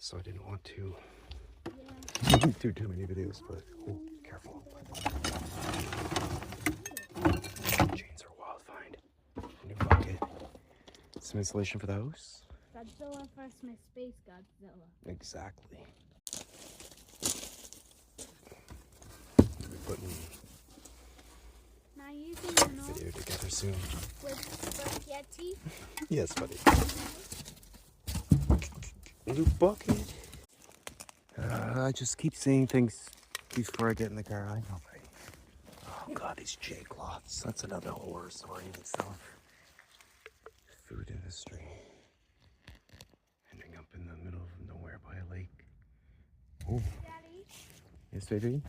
so I didn't want to do too many videos, but oh, careful. Chains are a wild find. New bucket. Some insulation for the house. Godzilla vs. my space Godzilla. Exactly. We're putting Now using an old video together soon. with Yeti. Yes, buddy. New bucket. I just keep saying things before I get in the car. I know, buddy. Oh God, these J cloths. That's another horror story in itself. Food industry. Ending up in the middle of nowhere by a lake. Oh. Daddy. Yes, baby.